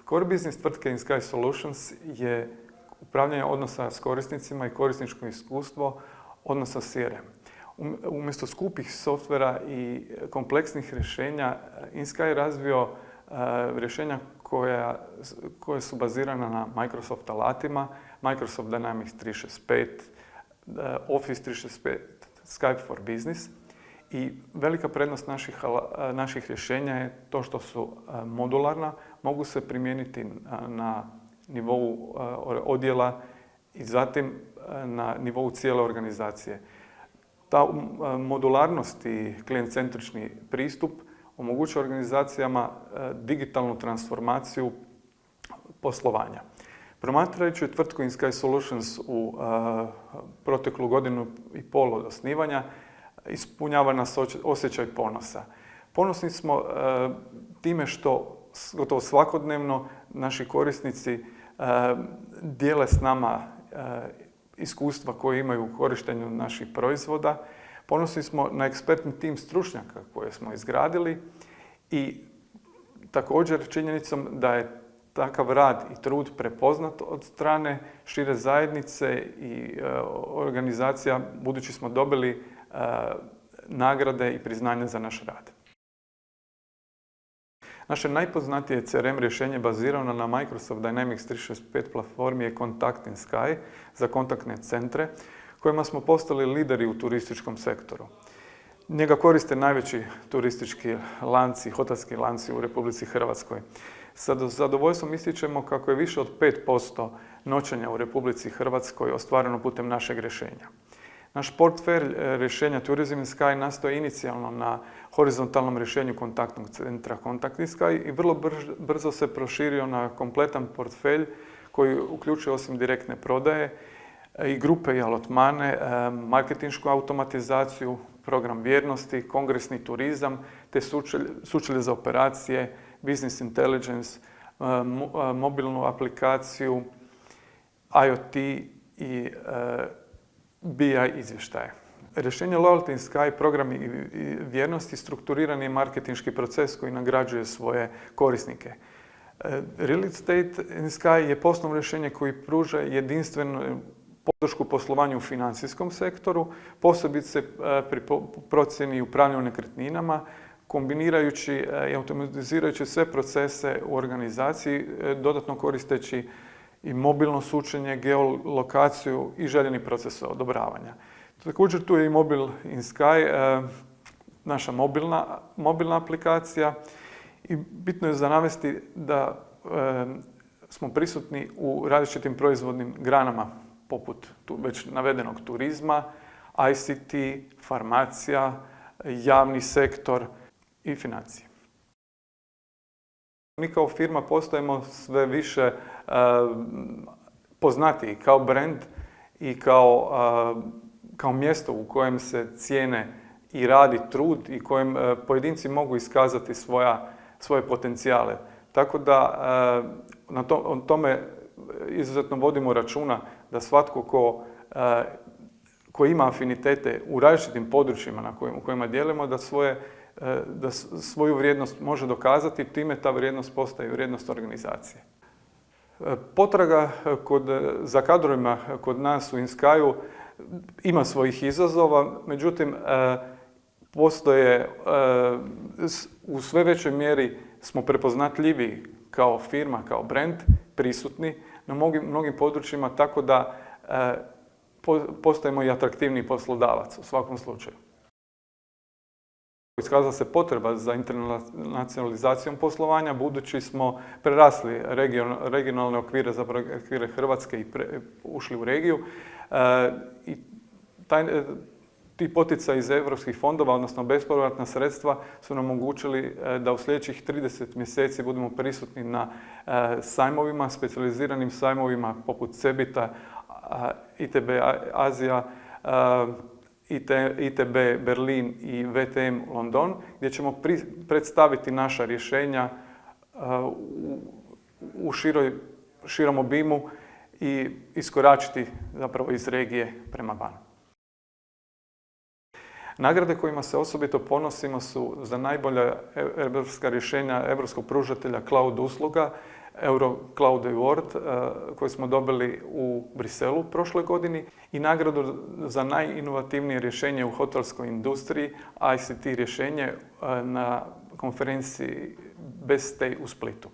Core business tvrtke InSky Solutions je upravljanje odnosa s korisnicima i korisničko iskustvo odnosa s CRM. Umjesto skupih softvera i kompleksnih rješenja, InSky je razvio rješenja koje su bazirana na Microsoft alatima, Microsoft Dynamics 365, Office 365, Skype for Business. I velika prednost naših rješenja je to što su modularna, mogu se primijeniti na nivou odjela i zatim na nivou cijele organizacije. Ta modularnost i klijent-centrični pristup omogućuje organizacijama digitalnu transformaciju poslovanja. Promatrajući tvrtku InSky Solutions u proteklu godinu i pol od osnivanja, ispunjava nas osjećaj ponosa. Ponosni smo time što gotovo svakodnevno naši korisnici dijele s nama iskustva koje imaju u korištenju naših proizvoda. Ponosni smo na ekspertni tim stručnjaka koje smo izgradili i također činjenicom da je takav rad i trud prepoznat od strane šire zajednice i organizacija, budući smo dobili nagrade i priznanja za naš rad. Naše najpoznatije CRM rješenje bazirano na Microsoft Dynamics 365 platformi je Kontakt InSky za kontaktne centre, kojima smo postali lideri u turističkom sektoru. Njega koriste najveći turistički lanci, hotelski lanci u Republici Hrvatskoj. Sa zadovoljstvom ističemo kako je više od 5% noćenja u Republici Hrvatskoj ostvareno putem našeg rješenja. Naš portfelj rješenja Tourism InSky nastoji inicijalno na horizontalnom rješenju kontaktnog centra Kontakt InSky i vrlo brzo se proširio na kompletan portfelj koji uključuje osim direktne prodaje i grupe i alotmane, marketinšku automatizaciju, program vjernosti, kongresni turizam te sučelje za operacije, business intelligence, mobilnu aplikaciju, IoT i BI izvještaje. Rješenje Loyalty InSky, program i vjernosti, strukturirani je marketinški proces koji nagrađuje svoje korisnike. Real Estate InSky je poslovno rješenje koji pruža jedinstvenu podršku poslovanju u financijskom sektoru, posebice pri procjeni i upravljanju nekretninama, kombinirajući i automatizirajući sve procese u organizaciji, dodatno koristeći i mobilno sučenje, geolokaciju i željeni proces odobravanja. Također tu je i Mobil InSky, naša mobilna aplikacija i bitno je za navesti da smo prisutni u različitim proizvodnim granama poput već navedenog turizma, ICT, farmacija, javni sektor i financije. Mi kao firma postajemo sve više poznatiji kao brand i kao mjesto u kojem se cijene i radi trud i kojem pojedinci mogu iskazati svoje potencijale. Tako da na tome izuzetno vodimo računa da svatko ko ima afinitete u različitim područjima u kojima djelujemo, da svoju vrijednost može dokazati, time ta vrijednost postaje vrijednost organizacije. Potraga za kadrovima kod nas u InSky-u ima svojih izazova, međutim, postoje u sve većoj mjeri smo prepoznatljiviji kao firma, kao brand, prisutni na mnogim područjima, tako da postajemo i atraktivniji poslodavac u svakom slučaju. Iskazala se potreba za internacionalizacijom poslovanja, budući smo prerasli regionalne okvire, zapravo okvire Hrvatske i ušli u regiju. I ti poticaji iz europskih fondova, odnosno bespovratna sredstva, su nam omogućili da u sljedećih 30 mjeseci budemo prisutni na sajmovima, specijaliziranim sajmovima poput CeBIT-a, ITB Azija, ITB Berlin i VTM London, gdje ćemo predstaviti naša rješenja u širom obimu i iskoračiti zapravo iz regije prema van. Nagrade kojima se osobito ponosimo su za najbolja europska rješenja europskog pružatelja cloud usluga. Eurocloud Award koji smo dobili u Briselu prošle godini i nagradu za najinovativnije rješenje u hotelskoj industriji, ICT rješenje na konferenciji Best Stay u Splitu.